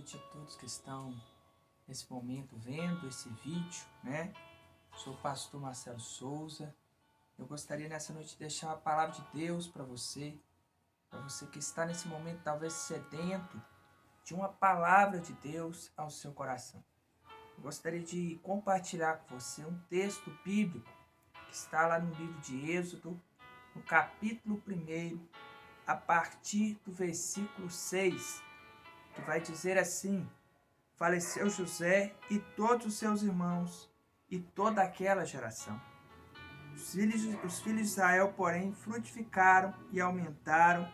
noite a todos que estão nesse momento vendo esse vídeo, né? Sou o pastor Marcelo Souza. Eu gostaria nessa noite de deixar uma palavra de Deus para você que está nesse momento talvez sedento de uma palavra de Deus ao seu coração. Eu gostaria de compartilhar com você um texto bíblico que está lá no livro de Êxodo, no capítulo 1, a partir do versículo 6, que vai dizer assim: faleceu José e todos os seus irmãos e toda aquela geração. Os filhos de Israel, porém, frutificaram e aumentaram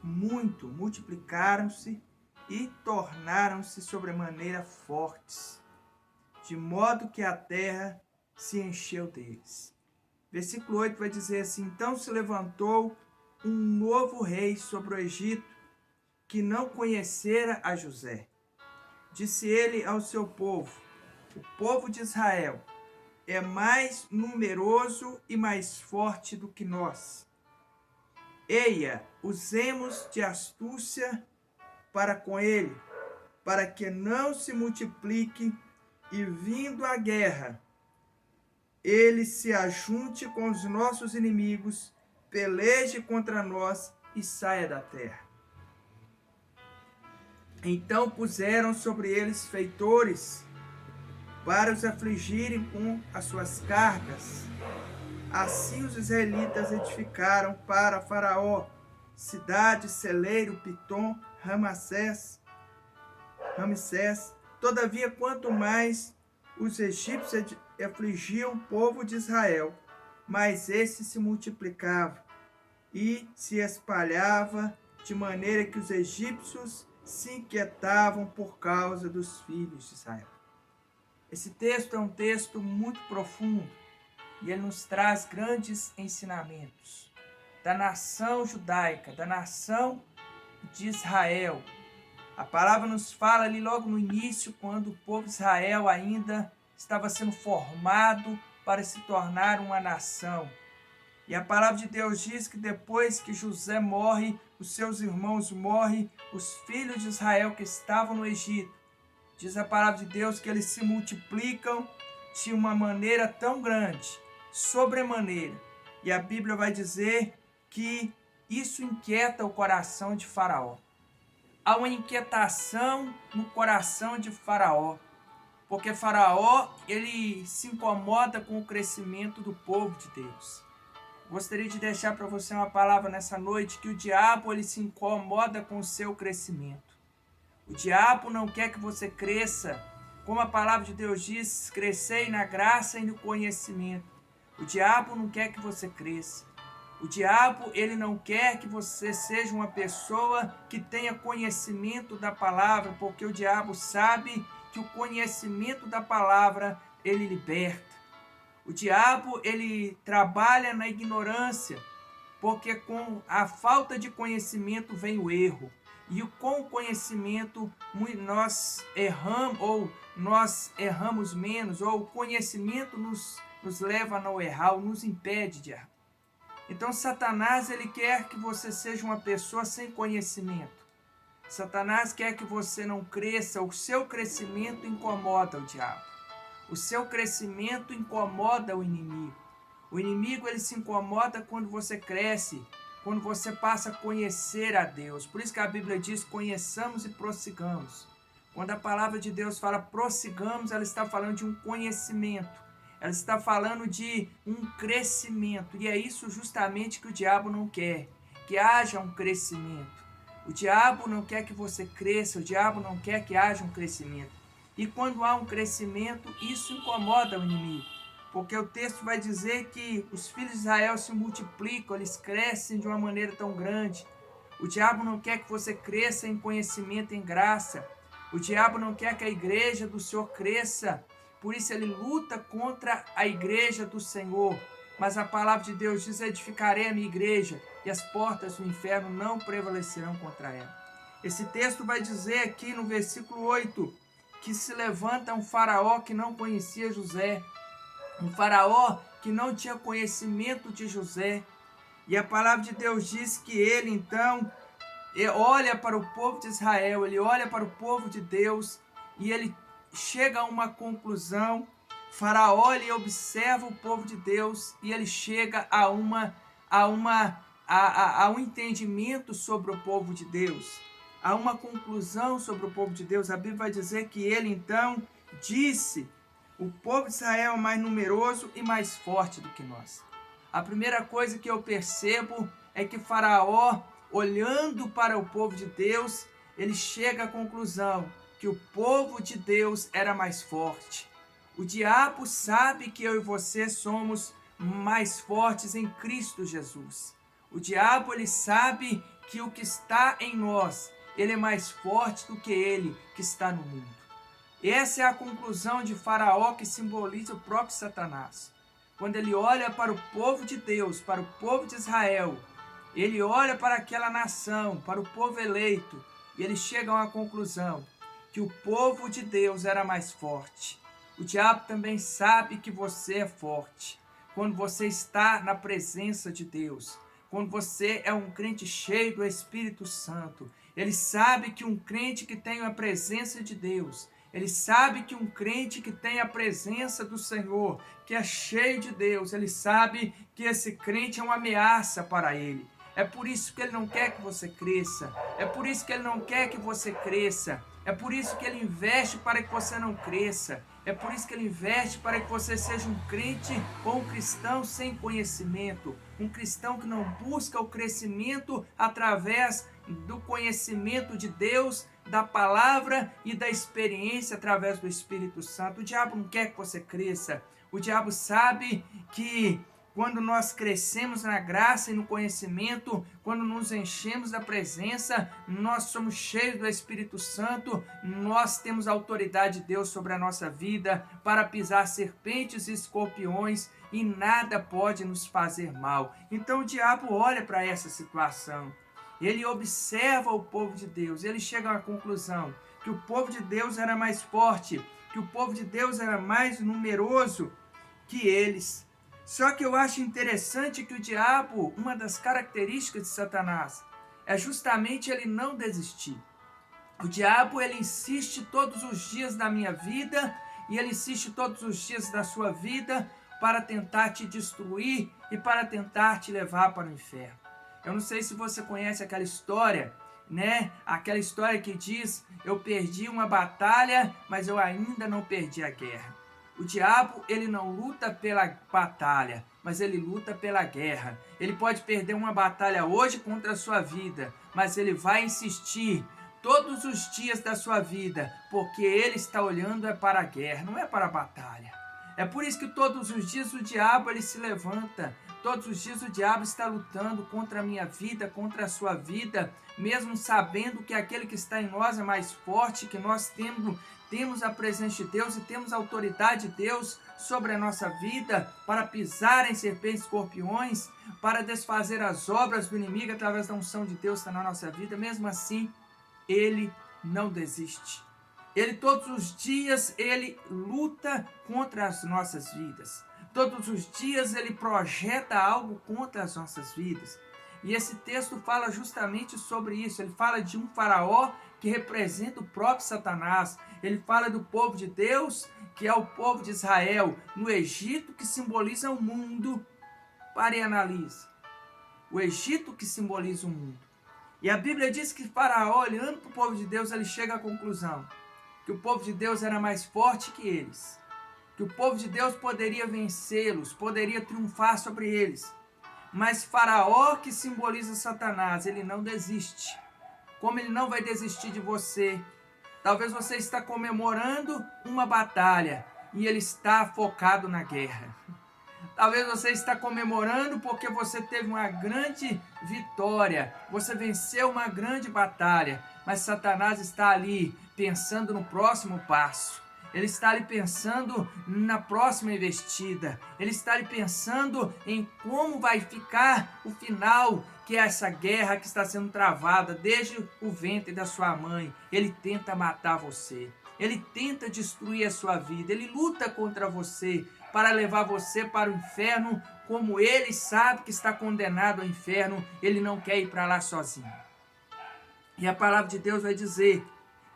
muito, multiplicaram-se e tornaram-se sobremaneira fortes, de modo que a terra se encheu deles. Versículo 8 vai dizer assim: então se levantou um novo rei sobre o Egito, que não conhecera a José. Disse ele ao seu povo: o povo de Israel é mais numeroso e mais forte do que nós. Eia, usemos de astúcia para com ele, para que não se multiplique e, vindo a guerra, ele se ajunte com os nossos inimigos, peleje contra nós e saia da terra. Então puseram sobre eles feitores para os afligirem com as suas cargas. Assim os israelitas edificaram para Faraó cidade, celeiro, Pitom, Ramsés. Todavia, quanto mais os egípcios afligiam o povo de Israel, mais esse se multiplicava e se espalhava, de maneira que os egípcios se inquietavam por causa dos filhos de Israel. Esse texto é um texto muito profundo e ele nos traz grandes ensinamentos da nação judaica, da nação de Israel. A palavra nos fala ali logo no início, quando o povo de Israel ainda estava sendo formado para se tornar uma nação. E a palavra de Deus diz que depois que José morre, os seus irmãos morrem, os filhos de Israel que estavam no Egito, diz a palavra de Deus que eles se multiplicam de uma maneira tão grande, sobremaneira. E a Bíblia vai dizer que isso inquieta o coração de Faraó. Há uma inquietação no coração de Faraó, porque Faraó ele se incomoda com o crescimento do povo de Deus. Gostaria de deixar para você uma palavra nessa noite, que o diabo ele se incomoda com o seu crescimento. O diabo não quer que você cresça, como a palavra de Deus diz, crescei na graça e no conhecimento. O diabo não quer que você cresça. O diabo ele não quer que você seja uma pessoa que tenha conhecimento da palavra, porque o diabo sabe que o conhecimento da palavra ele liberta. O diabo ele trabalha na ignorância, porque com a falta de conhecimento vem o erro. E com o conhecimento nós erramos menos, ou o conhecimento nos leva a não errar, ou nos impede de errar. Então Satanás ele quer que você seja uma pessoa sem conhecimento. Satanás quer que você não cresça, o seu crescimento incomoda o diabo. O seu crescimento incomoda o inimigo. O inimigo ele se incomoda quando você cresce, quando você passa a conhecer a Deus. Por isso que a Bíblia diz: conheçamos e prossigamos. Quando a palavra de Deus fala prossigamos, ela está falando de um conhecimento. Ela está falando de um crescimento. E é isso justamente que o diabo não quer, que haja um crescimento. O diabo não quer que você cresça, o diabo não quer que haja um crescimento. E quando há um crescimento, isso incomoda o inimigo. Porque o texto vai dizer que os filhos de Israel se multiplicam, eles crescem de uma maneira tão grande. O diabo não quer que você cresça em conhecimento, em graça. O diabo não quer que a igreja do Senhor cresça. Por isso ele luta contra a igreja do Senhor. Mas a palavra de Deus diz: edificarei a minha igreja e as portas do inferno não prevalecerão contra ela. Esse texto vai dizer aqui no versículo 8, que se levanta um faraó que não conhecia José. Um faraó que não tinha conhecimento de José. E a palavra de Deus diz que ele então ele olha para o povo de Israel, ele olha para o povo de Deus e ele chega a uma conclusão. Faraó, ele observa o povo de Deus e ele chega a um entendimento sobre o povo de Deus, a uma conclusão sobre o povo de Deus. A Bíblia vai dizer que ele então disse: o povo de Israel é mais numeroso e mais forte do que nós. A primeira coisa que eu percebo é que Faraó, olhando para o povo de Deus, ele chega à conclusão que o povo de Deus era mais forte. O diabo sabe que eu e você somos mais fortes em Cristo Jesus. O diabo, ele sabe que o que está em nós, ele é mais forte do que ele que está no mundo. Essa é a conclusão de Faraó, que simboliza o próprio Satanás. Quando ele olha para o povo de Deus, para o povo de Israel, ele olha para aquela nação, para o povo eleito, e ele chega a uma conclusão, que o povo de Deus era mais forte. O diabo também sabe que você é forte. Quando você está na presença de Deus, quando você é um crente cheio do Espírito Santo, ele sabe que um crente que tem a presença de Deus, ele sabe que um crente que tem a presença do Senhor, que é cheio de Deus, ele sabe que esse crente é uma ameaça para ele. É por isso que ele não quer que você cresça. É por isso que ele não quer que você cresça. É por isso que ele investe para que você não cresça. É por isso que ele investe para que você seja um crente ou um cristão sem conhecimento. Um cristão que não busca o crescimento através do conhecimento de Deus, da palavra e da experiência através do Espírito Santo. O diabo não quer que você cresça. O diabo sabe que quando nós crescemos na graça e no conhecimento, quando nos enchemos da presença, nós somos cheios do Espírito Santo, nós temos a autoridade de Deus sobre a nossa vida para pisar serpentes e escorpiões e nada pode nos fazer mal. Então o diabo olha para essa situação, ele observa o povo de Deus, ele chega à conclusão que o povo de Deus era mais forte, que o povo de Deus era mais numeroso que eles. Só que eu acho interessante que o diabo, uma das características de Satanás, é justamente ele não desistir. O diabo, ele insiste todos os dias da minha vida e ele insiste todos os dias da sua vida para tentar te destruir e para tentar te levar para o inferno. Eu não sei se você conhece aquela história, né? Aquela história que diz: eu perdi uma batalha, mas eu ainda não perdi a guerra. O diabo, ele não luta pela batalha, mas ele luta pela guerra. Ele pode perder uma batalha hoje contra a sua vida, mas ele vai insistir todos os dias da sua vida, porque ele está olhando para a guerra, não é para a batalha. É por isso que todos os dias o diabo, ele se levanta. Todos os dias o diabo está lutando contra a minha vida, contra a sua vida, mesmo sabendo que aquele que está em nós é mais forte, que nós temos a presença de Deus e temos a autoridade de Deus sobre a nossa vida para pisar em serpentes e escorpiões, para desfazer as obras do inimigo através da unção de Deus que está na nossa vida. Mesmo assim, ele não desiste. Ele todos os dias, ele luta contra as nossas vidas. Todos os dias ele projeta algo contra as nossas vidas. E esse texto fala justamente sobre isso. Ele fala de um faraó que representa o próprio Satanás. Ele fala do povo de Deus, que é o povo de Israel, no Egito, que simboliza o mundo. Pare e analise. O Egito que simboliza o mundo. E a Bíblia diz que Faraó, olhando para o povo de Deus, ele chega à conclusão que o povo de Deus era mais forte que eles, que o povo de Deus poderia vencê-los, poderia triunfar sobre eles. Mas Faraó, que simboliza Satanás, ele não desiste. Como ele não vai desistir de você? Talvez você está comemorando uma batalha e ele está focado na guerra. Talvez você está comemorando porque você teve uma grande vitória, você venceu uma grande batalha, mas Satanás está ali pensando no próximo passo. Ele está ali pensando na próxima investida. Ele está ali pensando em como vai ficar o final, que é essa guerra que está sendo travada desde o ventre da sua mãe. Ele tenta matar você. Ele tenta destruir a sua vida. Ele luta contra você para levar você para o inferno, como ele sabe que está condenado ao inferno. Ele não quer ir para lá sozinho. E a palavra de Deus vai dizer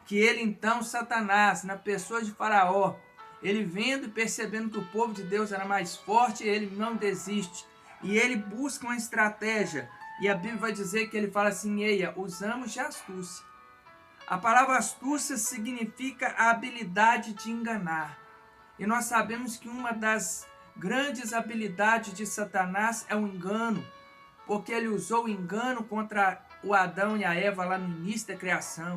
que ele então, Satanás, na pessoa de Faraó, ele vendo e percebendo que o povo de Deus era mais forte, ele não desiste. E ele busca uma estratégia. E a Bíblia vai dizer que ele fala assim: eia, usamos de astúcia. A palavra astúcia significa a habilidade de enganar. E nós sabemos que uma das grandes habilidades de Satanás é o engano, porque ele usou o engano contra o Adão e a Eva lá no início da criação.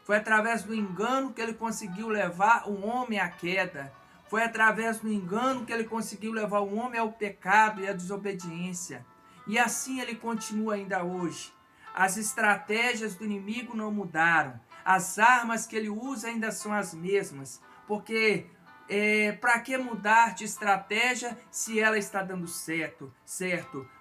Foi através do engano que ele conseguiu levar o homem à queda. Foi através do engano que ele conseguiu levar o homem ao pecado e à desobediência. E assim ele continua ainda hoje. As estratégias do inimigo não mudaram. As armas que ele usa ainda são as mesmas. Porque para que mudar de estratégia se ela está dando certo?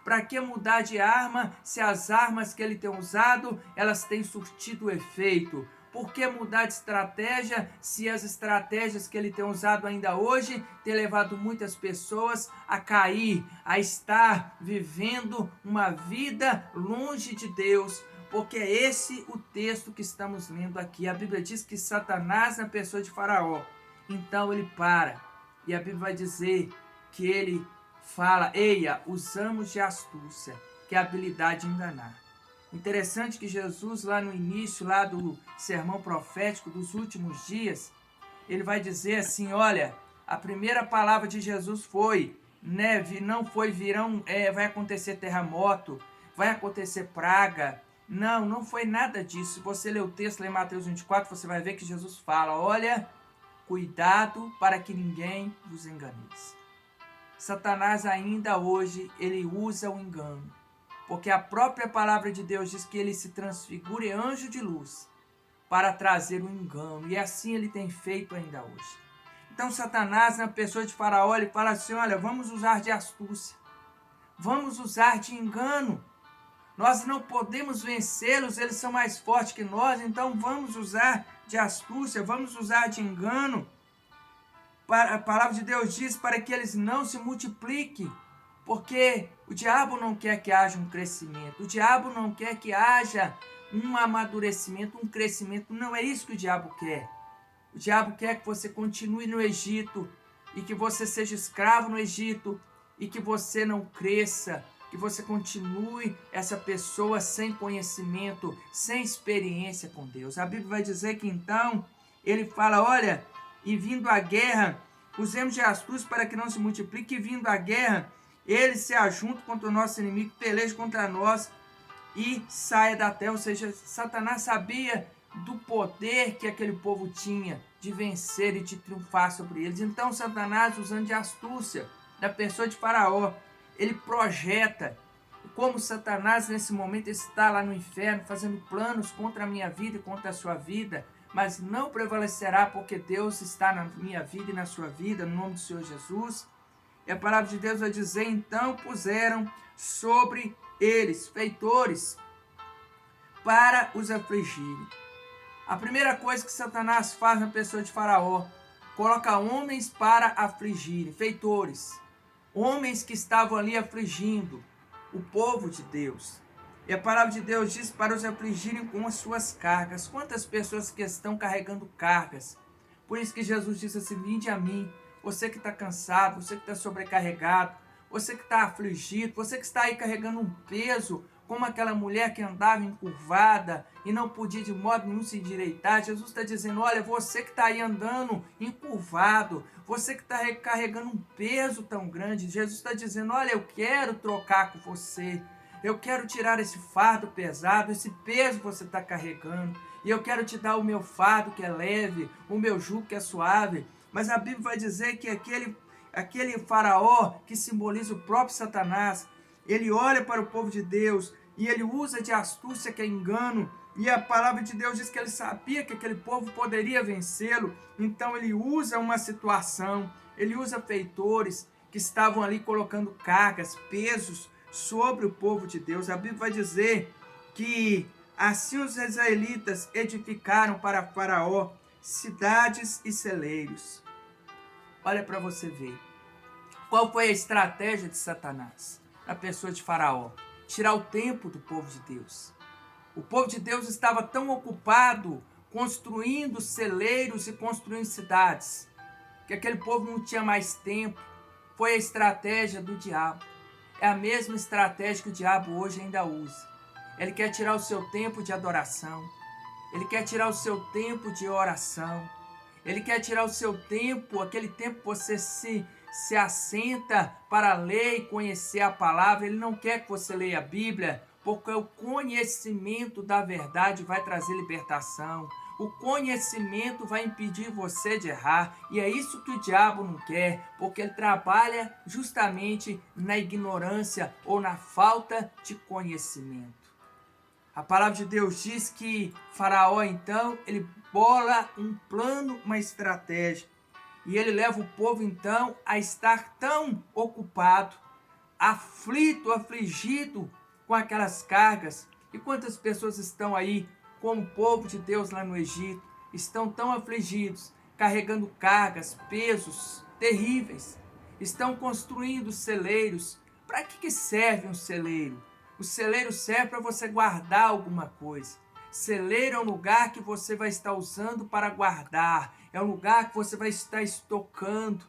Para que mudar de arma se as armas que ele tem usado, elas têm surtido efeito? Por que mudar de estratégia se as estratégias que ele tem usado ainda hoje têm levado muitas pessoas a cair, a estar vivendo uma vida longe de Deus? Porque é esse o texto que estamos lendo aqui. A Bíblia diz que Satanás, na pessoa de Faraó, então ele para. E a Bíblia vai dizer que ele fala: eia, usamos de astúcia, que é a habilidade de enganar. Interessante que Jesus, lá no início lá do sermão profético dos últimos dias, ele vai dizer assim: olha, a primeira palavra de Jesus foi, não foi vai acontecer terremoto, vai acontecer praga. Não foi nada disso. Se você ler o texto lá em Mateus 24, você vai ver que Jesus fala: olha, cuidado para que ninguém vos enganeis. Satanás ainda hoje, ele usa o engano. Porque a própria palavra de Deus diz que ele se transfigura em anjo de luz para trazer o engano. E assim ele tem feito ainda hoje. Então Satanás, na pessoa de Faraó, ele fala assim: olha, vamos usar de astúcia. Vamos usar de engano. Nós não podemos vencê-los, eles são mais fortes que nós, então vamos usar de astúcia, vamos usar de engano. A palavra de Deus diz para que eles não se multipliquem. Porque o diabo não quer que haja um crescimento, o diabo não quer que haja um amadurecimento, um crescimento. Não é isso que o diabo quer. O diabo quer que você continue no Egito e que você seja escravo no Egito e que você não cresça, que você continue essa pessoa sem conhecimento, sem experiência com Deus. A Bíblia vai dizer que então ele fala: olha, e vindo a guerra, usemos de astúcia para que não se multiplique, e vindo a guerra, ele se ajunta contra o nosso inimigo, peleja contra nós e saia da terra. Ou seja, Satanás sabia do poder que aquele povo tinha de vencer e de triunfar sobre eles. Então Satanás, usando de astúcia da pessoa de Faraó, ele projeta como Satanás nesse momento está lá no inferno fazendo planos contra a minha vida e contra a sua vida, mas não prevalecerá, porque Deus está na minha vida e na sua vida, no nome do Senhor Jesus. E a palavra de Deus vai dizer: então puseram sobre eles feitores para os afligirem. A primeira coisa que Satanás faz na pessoa de Faraó, coloca homens para afligirem, feitores. Homens que estavam ali afligindo o povo de Deus. E a palavra de Deus diz para os afligirem com as suas cargas. Quantas pessoas que estão carregando cargas? Por isso que Jesus disse assim: vinde a mim. Você que está cansado, você que está sobrecarregado, você que está afligido, você que está aí carregando um peso, como aquela mulher que andava encurvada e não podia de modo nenhum se endireitar. Jesus está dizendo: olha, você que está aí andando encurvado, você que está carregando um peso tão grande, Jesus está dizendo: olha, eu quero trocar com você. Eu quero tirar esse fardo pesado, esse peso que você está carregando. E eu quero te dar o meu fardo que é leve, o meu jugo que é suave. Mas a Bíblia vai dizer que aquele faraó que simboliza o próprio Satanás, ele olha para o povo de Deus e ele usa de astúcia, que é engano. E a palavra de Deus diz que ele sabia que aquele povo poderia vencê-lo. Então ele usa uma situação, ele usa feitores que estavam ali colocando cargas, pesos sobre o povo de Deus. A Bíblia vai dizer que assim os israelitas edificaram para Faraó cidades e celeiros. Olha para você ver. Qual foi a estratégia de Satanás? A pessoa de Faraó: tirar o tempo do povo de Deus. O povo de Deus estava tão ocupado construindo celeiros e construindo cidades, que aquele povo não tinha mais tempo. Foi a estratégia do diabo. É a mesma estratégia que o diabo hoje ainda usa. Ele quer tirar o seu tempo de adoração. Ele quer tirar o seu tempo de oração. Ele quer tirar o seu tempo, aquele tempo que você se assenta para ler e conhecer a palavra. Ele não quer que você leia a Bíblia, porque o conhecimento da verdade vai trazer libertação. O conhecimento vai impedir você de errar. E é isso que o diabo não quer, porque ele trabalha justamente na ignorância ou na falta de conhecimento. A palavra de Deus diz que Faraó, então, ele bola um plano, uma estratégia. E ele leva o povo, então, a estar tão ocupado, aflito, afligido com aquelas cargas. E quantas pessoas estão aí, como o povo de Deus lá no Egito, estão tão afligidos, carregando cargas, pesos terríveis. Estão construindo celeiros. Para que serve um celeiro? O celeiro serve para você guardar alguma coisa. Celeiro é um lugar que você vai estar usando para guardar. É um lugar que você vai estar estocando.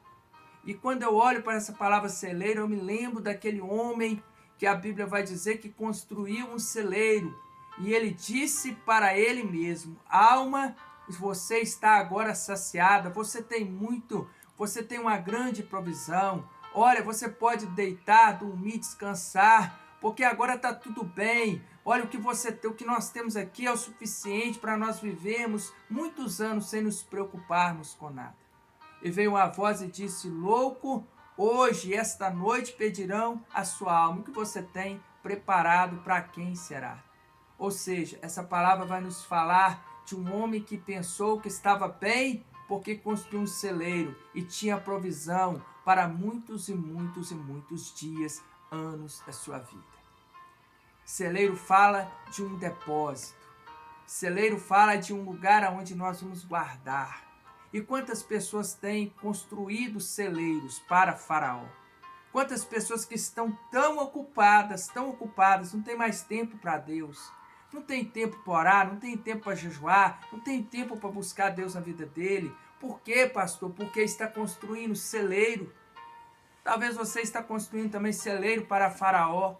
E quando eu olho para essa palavra celeiro, eu me lembro daquele homem que a Bíblia vai dizer que construiu um celeiro. E ele disse para ele mesmo: alma, você está agora saciada, você tem muito, você tem uma grande provisão. Olha, você pode deitar, dormir, descansar, porque agora está tudo bem. Olha, o que nós temos aqui é o suficiente para nós vivermos muitos anos sem nos preocuparmos com nada. E veio uma voz e disse: louco, hoje, esta noite, pedirão a sua alma. O que você tem preparado, para quem será? Ou seja, essa palavra vai nos falar de um homem que pensou que estava bem porque construiu um celeiro e tinha provisão para muitos e muitos e muitos dias, anos da sua vida. Celeiro fala de um depósito. Celeiro fala de um lugar onde nós vamos guardar. E quantas pessoas têm construído celeiros para Faraó? Quantas pessoas que estão tão ocupadas, não tem mais tempo para Deus. Não tem tempo para orar, não tem tempo para jejuar, não tem tempo para buscar Deus na vida dele. Por quê, pastor? Porque está construindo celeiro. Talvez você está construindo também celeiro para Faraó.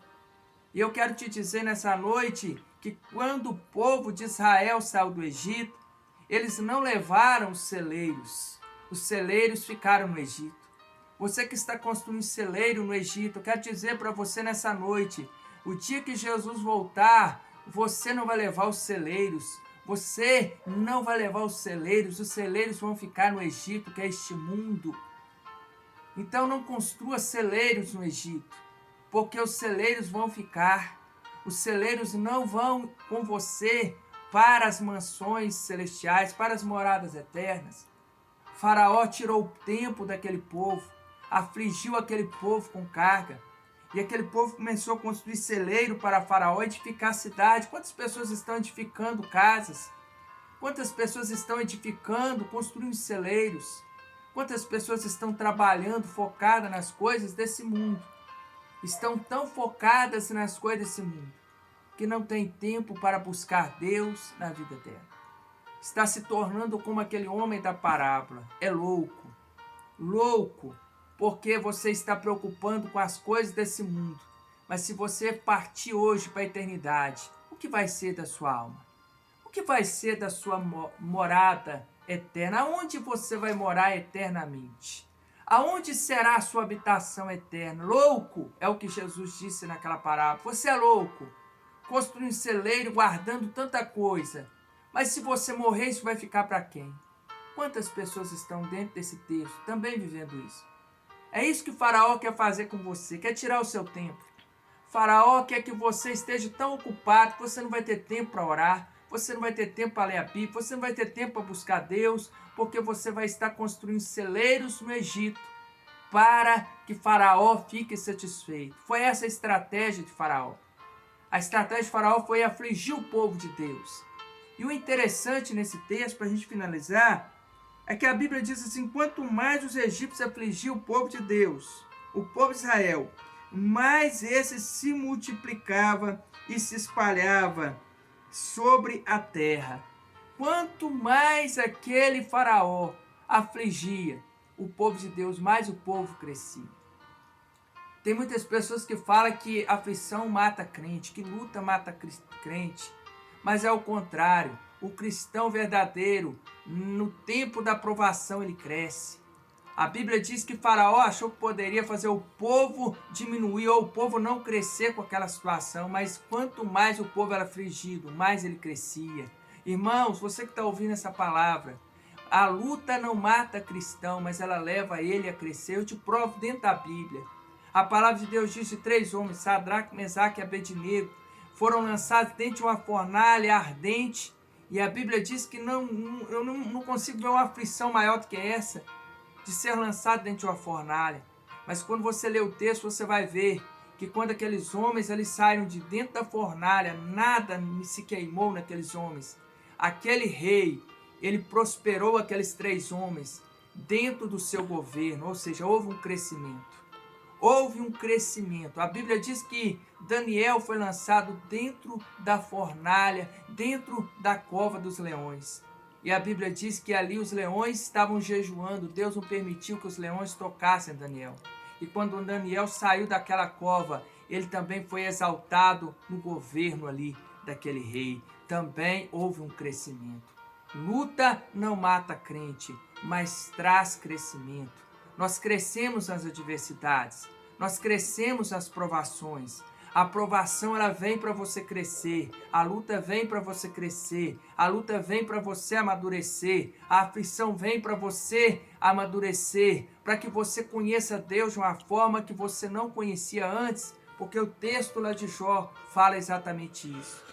E eu quero te dizer nessa noite que quando o povo de Israel saiu do Egito, eles não levaram os celeiros ficaram no Egito. Você que está construindo celeiro no Egito, eu quero dizer para você nessa noite, o dia que Jesus voltar, você não vai levar os celeiros, você não vai levar os celeiros vão ficar no Egito, que é este mundo. Então não construa celeiros no Egito, porque os celeiros vão ficar, os celeiros não vão com você para as mansões celestiais, para as moradas eternas. Faraó tirou o tempo daquele povo, afligiu aquele povo com carga, e aquele povo começou a construir celeiro para Faraó, edificar a cidade. Quantas pessoas estão edificando casas? Quantas pessoas estão edificando, construindo celeiros? Quantas pessoas estão trabalhando, focadas nas coisas desse mundo? Estão tão focadas nas coisas desse mundo, que não tem tempo para buscar Deus na vida dela. Está se tornando como aquele homem da parábola. É louco. Louco, porque você está preocupando com as coisas desse mundo. Mas se você partir hoje para a eternidade, o que vai ser da sua alma? O que vai ser da sua morada eterna? Aonde você vai morar eternamente? Aonde será a sua habitação eterna? Louco, é o que Jesus disse naquela parábola. Você é louco, construindo um celeiro, guardando tanta coisa. Mas se você morrer, isso vai ficar para quem? Quantas pessoas estão dentro desse texto também vivendo isso? É isso que o Faraó quer fazer com você, quer tirar o seu tempo. Faraó quer que você esteja tão ocupado que você não vai ter tempo para orar, você não vai ter tempo para ler a Bíblia, você não vai ter tempo para buscar Deus, porque você vai estar construindo celeiros no Egito para que Faraó fique satisfeito. Foi essa a estratégia de Faraó. A estratégia de Faraó foi afligir o povo de Deus. E o interessante nesse texto, para a gente finalizar, é que a Bíblia diz assim: quanto mais os egípcios afligiam o povo de Deus, o povo de Israel, mais esse se multiplicava e se espalhava. sobre a terra. Quanto mais aquele faraó afligia o povo de Deus, mais o povo crescia. Tem muitas pessoas que falam que aflição mata crente, que luta mata crente, mas é o contrário. O cristão verdadeiro, no tempo da provação, ele cresce. A Bíblia diz que Faraó achou que poderia fazer o povo diminuir ou o povo não crescer com aquela situação, mas quanto mais o povo era afligido, mais ele crescia. Irmãos, você que está ouvindo essa palavra, a luta não mata cristão, mas ela leva ele a crescer. Eu te provo dentro da Bíblia. A palavra de Deus diz que 3 homens, Sadraque, Mesaque e Abednego, foram lançados dentro de uma fornalha ardente. E a Bíblia diz que eu não consigo ver uma aflição maior do que essa, de ser lançado dentro de uma fornalha. Mas quando você lê o texto, você vai ver que quando aqueles homens eles saíram de dentro da fornalha, nada se queimou naqueles homens. Aquele rei, ele prosperou aqueles 3 homens dentro do seu governo, ou seja, houve um crescimento. Houve um crescimento. A Bíblia diz que Daniel foi lançado dentro da fornalha, dentro da cova dos leões. E a Bíblia diz que ali os leões estavam jejuando. Deus não permitiu que os leões tocassem Daniel. E quando Daniel saiu daquela cova, ele também foi exaltado no governo ali daquele rei. Também houve um crescimento. Luta não mata crente, mas traz crescimento. Nós crescemos nas adversidades, nós crescemos nas provações. A provação ela vem para você crescer, a luta vem para você crescer, a luta vem para você amadurecer, a aflição vem para você amadurecer, para que você conheça Deus de uma forma que você não conhecia antes, porque o texto lá de Jó fala exatamente isso.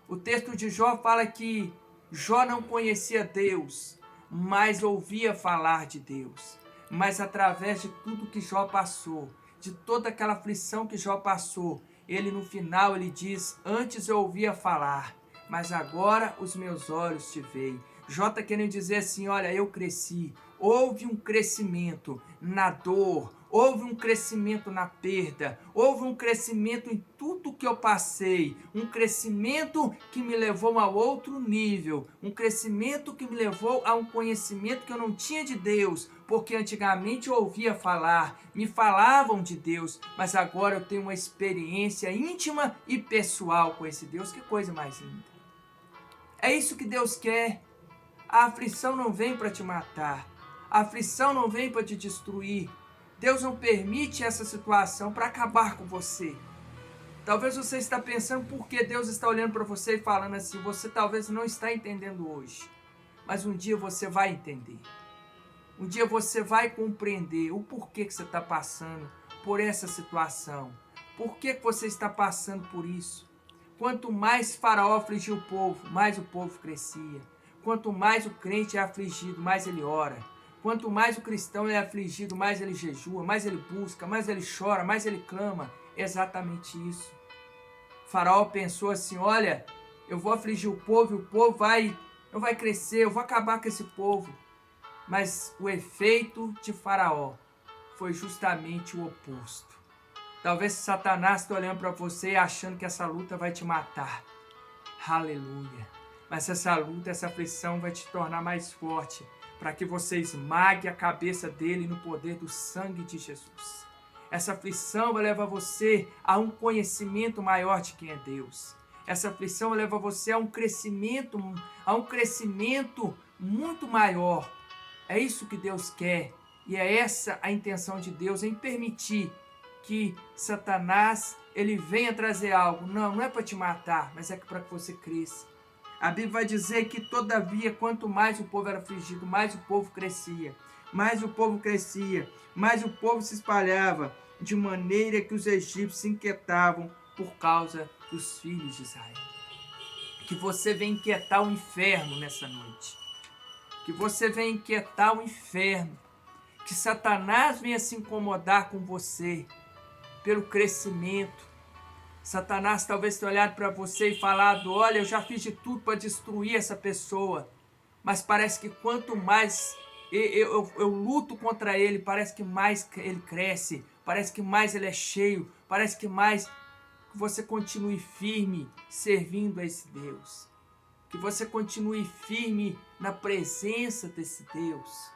O texto de Jó fala que Jó não conhecia Deus, mas ouvia falar de Deus. Mas através de tudo que Jó passou, de toda aquela aflição que Jó passou, ele no final ele diz, antes eu ouvia falar, mas agora os meus olhos te veem. Jó está querendo dizer assim, olha, eu cresci. Houve um crescimento na dor, houve um crescimento na perda, houve um crescimento em tudo que eu passei, um crescimento que me levou a outro nível, um crescimento que me levou a um conhecimento que eu não tinha de Deus, porque antigamente eu ouvia falar, me falavam de Deus, mas agora eu tenho uma experiência íntima e pessoal com esse Deus. Que coisa mais linda! É isso que Deus quer. A aflição não vem para te matar, a aflição não vem para te destruir. Deus não permite essa situação para acabar com você. Talvez você está pensando por que Deus está olhando para você e falando assim, você talvez não está entendendo hoje, mas um dia você vai entender. Um dia você vai compreender o porquê que você está passando por essa situação. Por que você está passando por isso? Quanto mais Faraó afligiu o povo, mais o povo crescia. Quanto mais o crente é afligido, mais ele ora. Quanto mais o cristão é afligido, mais ele jejua, mais ele busca, mais ele chora, mais ele clama. É exatamente isso. Faraó pensou assim, olha, eu vou afligir o povo e o povo não vai crescer, eu vou acabar com esse povo. Mas o efeito de Faraó foi justamente o oposto. Talvez Satanás esteja olhando para você e achando que essa luta vai te matar. Aleluia. Mas essa luta, essa aflição vai te tornar mais forte, para que você esmague a cabeça dele no poder do sangue de Jesus. Essa aflição vai levar você a um conhecimento maior de quem é Deus. Essa aflição vai levar você a um crescimento muito maior. É isso que Deus quer, e é essa a intenção de Deus, em permitir que Satanás ele venha trazer algo. Não é para te matar, mas é para que você cresça. A Bíblia vai dizer que, todavia, quanto mais o povo era afligido, mais o povo crescia. Mais o povo crescia, mais o povo se espalhava, de maneira que os egípcios se inquietavam por causa dos filhos de Israel. Que você venha inquietar o inferno nessa noite. Que você venha inquietar o inferno. Que Satanás venha se incomodar com você pelo crescimento. Satanás talvez tenha olhado para você e falado, olha, eu já fiz de tudo para destruir essa pessoa, mas parece que quanto mais eu luto contra ele, parece que mais ele cresce, parece que mais ele é cheio, parece que mais que você continue firme servindo a esse Deus. Que você continue firme na presença desse Deus.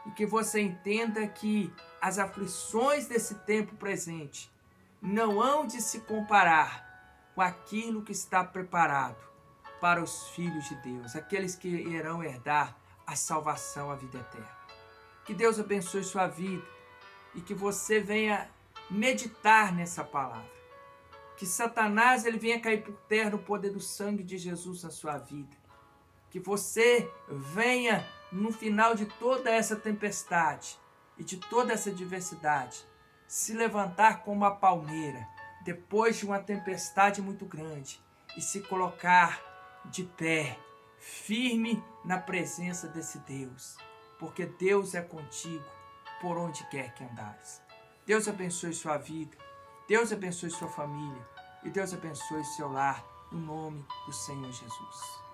E que você entenda que as aflições desse tempo presente não hão de se comparar com aquilo que está preparado para os filhos de Deus, aqueles que irão herdar a salvação, a vida eterna. Que Deus abençoe sua vida e que você venha meditar nessa palavra. Que Satanás ele venha cair por terra no poder do sangue de Jesus na sua vida. Que você venha, no final de toda essa tempestade e de toda essa adversidade, se levantar como uma palmeira, depois de uma tempestade muito grande, e se colocar de pé, firme na presença desse Deus, porque Deus é contigo por onde quer que andares. Deus abençoe sua vida, Deus abençoe sua família, e Deus abençoe seu lar, no nome do Senhor Jesus.